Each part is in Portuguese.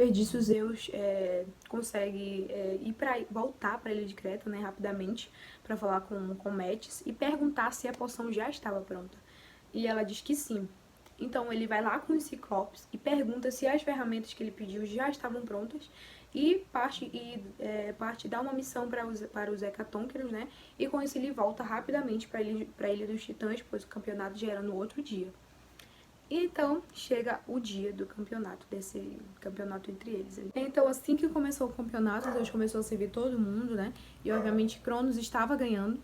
depois disso, Zeus consegue voltar para a Ilha de Creta, né, rapidamente, para falar com Metis e perguntar se a poção já estava pronta. E ela diz que sim. Então ele vai lá com os Ciclopes e pergunta se as ferramentas que ele pediu já estavam prontas e parte dá uma missão para os Hecatônqueros, né? E com isso ele volta rapidamente para a Ilha dos Titãs, pois o campeonato já era no outro dia. E então chega o dia do campeonato, desse campeonato entre eles. Então assim que começou o campeonato, Deus começou a servir todo mundo, né? E obviamente Cronos estava ganhando.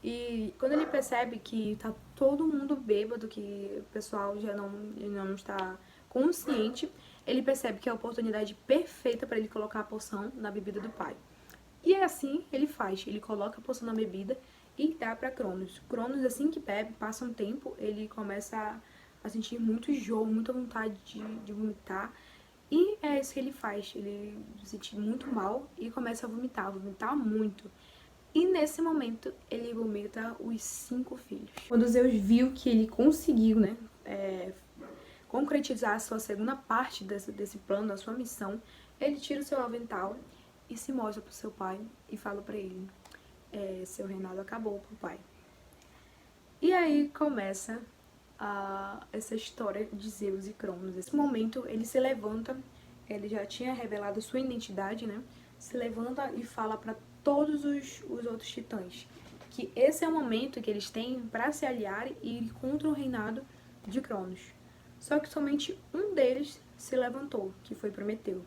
E quando ele percebe que tá todo mundo bêbado, que o pessoal já não está consciente, ele percebe que é a oportunidade perfeita para ele colocar a poção na bebida do pai. E é assim ele faz, ele coloca a poção na bebida e dá para Cronos. Cronos, assim que bebe, passa um tempo, ele começa a sentir muito enjoo, muita vontade de vomitar. E é isso que ele faz, ele se sente muito mal e começa a vomitar muito. E nesse momento ele vomita os 5 filhos. Quando Zeus viu que ele conseguiu, né, concretizar a sua segunda parte desse plano, a sua missão, ele tira o seu avental e se mostra para o seu pai e fala para ele: seu reinado acabou, papai. E aí começa essa história de Zeus e Cronos. Nesse momento ele se levanta, ele já tinha revelado sua identidade, né? Se levanta e fala para todos os outros titãs que esse é o momento que eles têm para se aliar e ir contra o reinado de Cronos. Só que somente um deles se levantou, que foi Prometeu.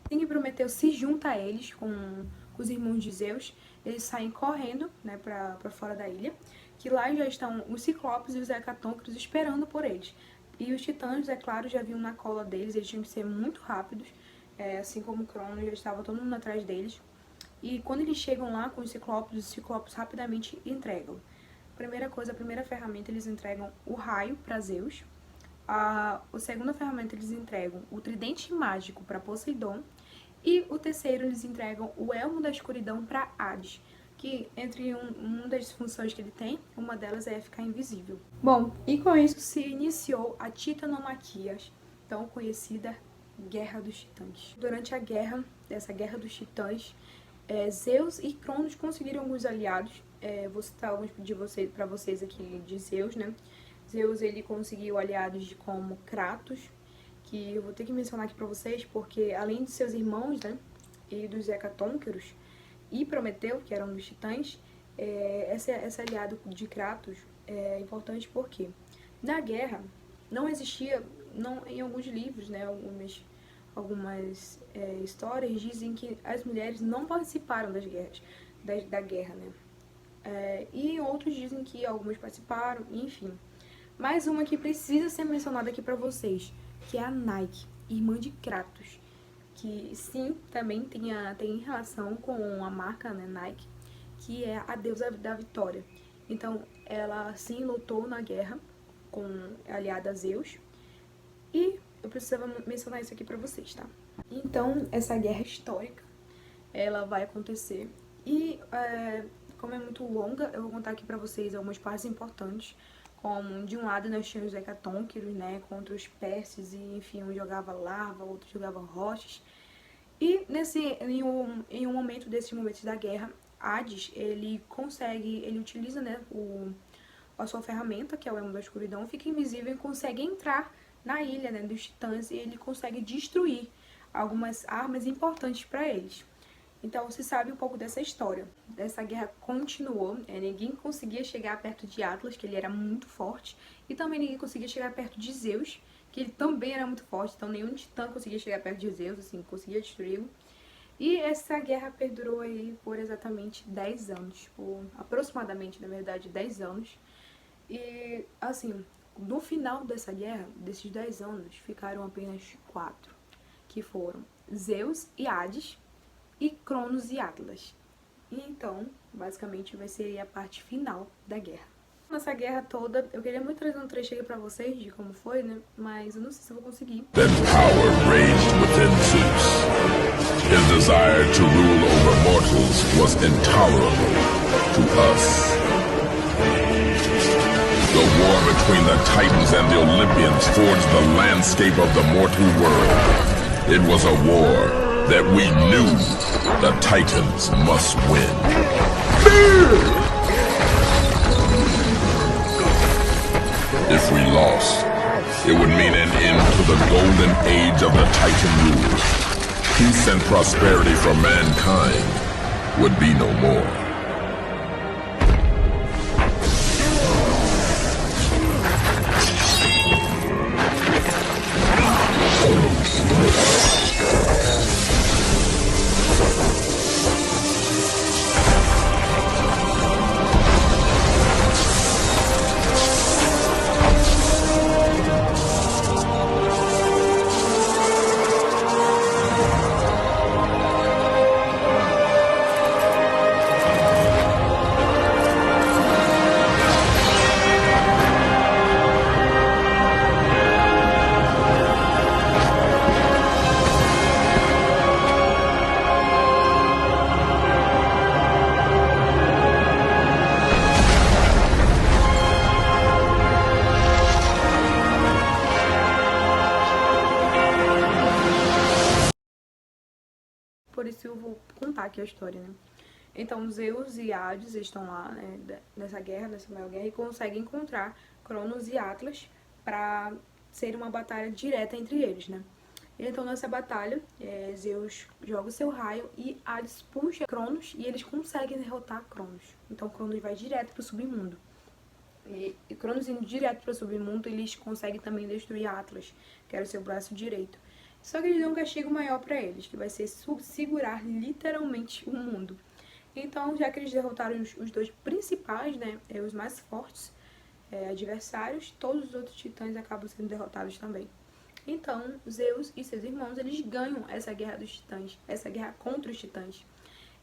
Assim que Prometeu se junta a eles com os irmãos de Zeus, eles saem correndo, né, para fora da ilha, que lá já estão os Ciclopes e os Hecatônqueros esperando por eles. E os titãs, é claro, já vinham na cola deles, eles tinham que ser muito rápidos, assim como Cronos, já estava todo mundo atrás deles. E quando eles chegam lá com os Ciclopes rapidamente entregam. A primeira ferramenta, eles entregam o raio para Zeus. A segunda ferramenta, eles entregam o tridente mágico para Poseidon. E o terceiro, eles entregam o elmo da escuridão para Hades, que entre uma das funções que ele tem, uma delas é ficar invisível. Bom, e com isso se iniciou a Titanomaquia, tão conhecida Guerra dos Titãs. Durante essa Guerra dos Titãs, Zeus e Cronos conseguiram alguns aliados. Vou citar alguns para vocês aqui de Zeus, né? Zeus, ele conseguiu aliados como Kratos, que eu vou ter que mencionar aqui pra vocês, porque além de seus irmãos, né, e dos Hecatônqueros, e Prometeu, que era um dos titãs, esse aliado de Kratos é importante porque na guerra não existia, em alguns livros, né, algumas histórias dizem que as mulheres não participaram da guerra, né, e outros dizem que algumas participaram, enfim. Mais uma que precisa ser mencionada aqui pra vocês, que é a Nike, irmã de Kratos, que sim, também tem relação com a marca, né, Nike, que é a deusa da vitória. Então, ela sim lutou na guerra, aliada a Zeus, e eu precisava mencionar isso aqui pra vocês, tá? Então, essa guerra histórica, ela vai acontecer, e como é muito longa, eu vou contar aqui pra vocês algumas partes importantes, como de um lado nós tínhamos os Hecatônqueros, né, contra os Pérsios, e enfim, um jogava lava, outro jogava rochas. E em um momento desses momentos da guerra, Hades, ele utiliza, né, a sua ferramenta, que é o Elmo da Escuridão, fica invisível e consegue entrar na ilha, né, dos Titãs, e ele consegue destruir algumas armas importantes para eles. Então, se sabe um pouco dessa história. Essa guerra continuou, ninguém conseguia chegar perto de Atlas, que ele era muito forte, e também ninguém conseguia chegar perto de Zeus, que ele também era muito forte, então nenhum titã conseguia chegar perto de Zeus, assim, conseguia destruí-lo. E essa guerra perdurou aí por exatamente 10 anos, por aproximadamente, na verdade, 10 anos. E, assim, no final dessa guerra, desses 10 anos, ficaram apenas 4, que foram Zeus e Hades, e Cronos e Atlas. E então, basicamente, vai ser a parte final da guerra. Nessa guerra toda, eu queria muito trazer um trecho aqui pra vocês de como foi, né? Mas eu não sei se eu vou conseguir. Then power raged within Zeus. His desire to rule over mortals was intolerable to us. The war between the Titans and the Olympians forged the landscape of the mortal world. It was a war that we knew the Titans must win. If we lost, it would mean an end to the golden age of the Titan rule. Peace and prosperity for mankind would be no more. Por isso eu vou contar aqui a história, né? Então Zeus e Hades estão lá, né, nessa guerra, nessa maior guerra, e conseguem encontrar Cronos e Atlas pra ser uma batalha direta entre eles, né? Então nessa batalha, Zeus joga o seu raio e Hades puxa Cronos e eles conseguem derrotar Cronos. Então Cronos vai direto pro submundo. E Cronos indo direto pro submundo, eles conseguem também destruir Atlas, que era o seu braço direito. Só que eles dão um castigo maior pra eles, que vai ser segurar literalmente o mundo. Então, já que eles derrotaram os dois principais, né, os mais fortes adversários, todos os outros titãs acabam sendo derrotados também. Então, Zeus e seus irmãos, eles ganham essa guerra dos titãs, essa guerra contra os titãs.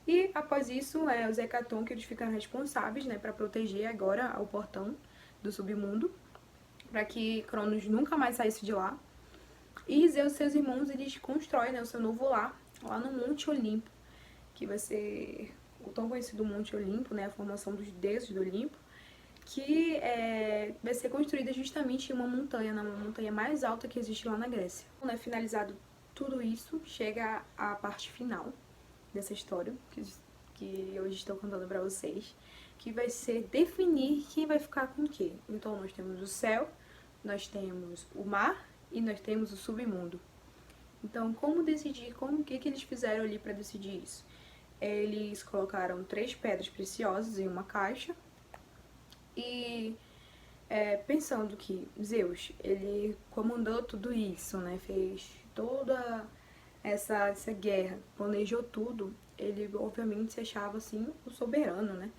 E, após isso, os Hecaton, que eles ficaram responsáveis, né, para proteger agora o portão do submundo, para que Cronos nunca mais saísse de lá. E Zeus e seus irmãos, eles constroem, né, o seu novo lar, lá no Monte Olimpo, que vai ser o tão conhecido Monte Olimpo, né, a formação dos deuses do Olimpo, que vai ser construída justamente em uma montanha, na montanha mais alta que existe lá na Grécia. Né, finalizado tudo isso, chega a parte final dessa história, que hoje estou contando para vocês, que vai ser definir quem vai ficar com o quê. Então nós temos o céu, nós temos o mar, e nós temos o submundo. Então, como decidir, o que eles fizeram ali para decidir isso? Eles colocaram 3 pedras preciosas em uma caixa e pensando que Zeus, ele comandou tudo isso, né? Fez toda essa guerra, planejou tudo, ele obviamente se achava assim o soberano, né?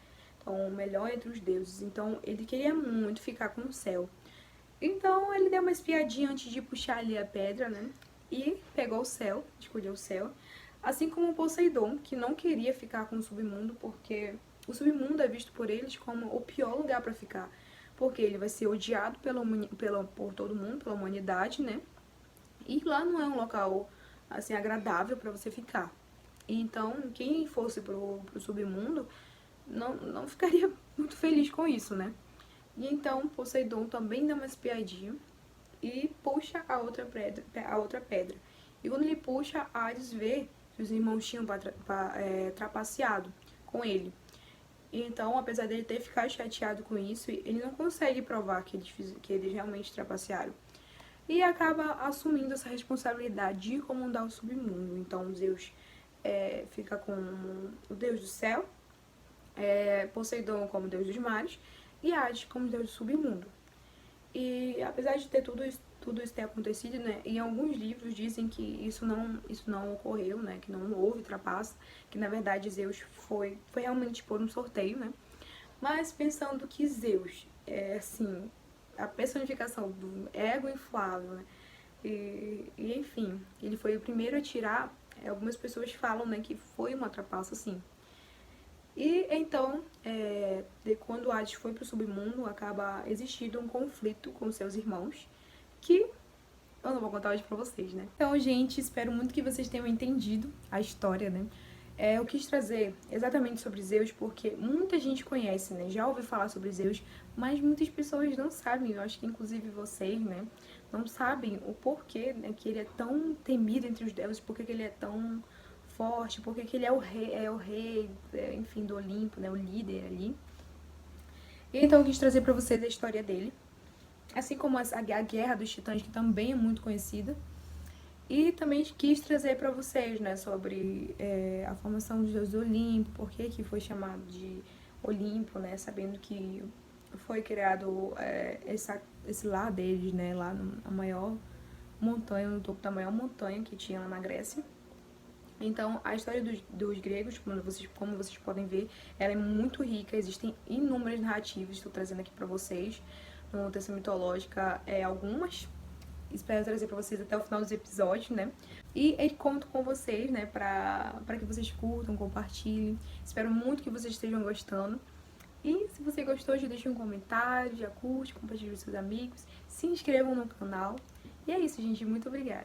Então, o melhor entre os deuses. Então, ele queria muito ficar com o céu. Então ele deu uma espiadinha antes de puxar ali a pedra, né? E pegou o céu, escolheu o céu. Assim como o Poseidon, que não queria ficar com o submundo, porque o submundo é visto por eles como o pior lugar para ficar. Porque ele vai ser odiado por todo mundo, pela humanidade, né? E lá não é um local, assim, agradável para você ficar. Então, quem fosse pro submundo não ficaria muito feliz com isso, né? E então Poseidon também dá uma espiadinha e puxa a outra pedra. E quando ele puxa, Hades vê que os irmãos tinham trapaceado com ele. E então, apesar dele ter ficado chateado com isso, ele não consegue provar que eles realmente trapacearam. E acaba assumindo essa responsabilidade de comandar o submundo. Então Zeus fica com o deus do céu, Poseidon como deus dos mares, e Hades como deus do submundo. E apesar de ter tudo isso ter acontecido, né, em alguns livros dizem que isso não ocorreu, né, que não houve trapaça, que na verdade Zeus foi realmente por um sorteio, né. Mas pensando que Zeus é assim a personificação do ego inflável, né, e enfim, ele foi o primeiro a tirar, algumas pessoas falam, né, que foi uma trapaça, sim. E então, quando Hades foi pro submundo, acaba existindo um conflito com seus irmãos, que eu não vou contar hoje pra vocês, né? Então, gente, espero muito que vocês tenham entendido a história, né? Eu quis trazer exatamente sobre Zeus porque muita gente conhece, né? Já ouviu falar sobre Zeus, mas muitas pessoas não sabem. Eu acho que inclusive vocês, né? Não sabem o porquê, né? Que ele é tão temido entre os deuses, porquê que ele é tão forte, porquê que ele é o rei, enfim, do Olimpo, né? O líder ali. E então eu quis trazer pra vocês a história dele, assim como a Guerra dos Titãs, que também é muito conhecida. E também quis trazer para vocês, né, sobre a formação dos deuses do Olimpo, por que foi chamado de Olimpo, né, sabendo que foi criado esse lar deles, né, lá na maior montanha, no topo da maior montanha que tinha lá na Grécia. Então, a história dos gregos, como vocês podem ver, ela é muito rica, existem inúmeras narrativas, estou trazendo aqui para vocês, no Texto Mitológica, algumas. Espero trazer pra vocês até o final dos episódios, né? E eu conto com vocês, né? Pra que vocês curtam, compartilhem. Espero muito que vocês estejam gostando. E se você gostou, já deixa um comentário, já curte, compartilhe com seus amigos. Se inscrevam no canal. E é isso, gente. Muito obrigada.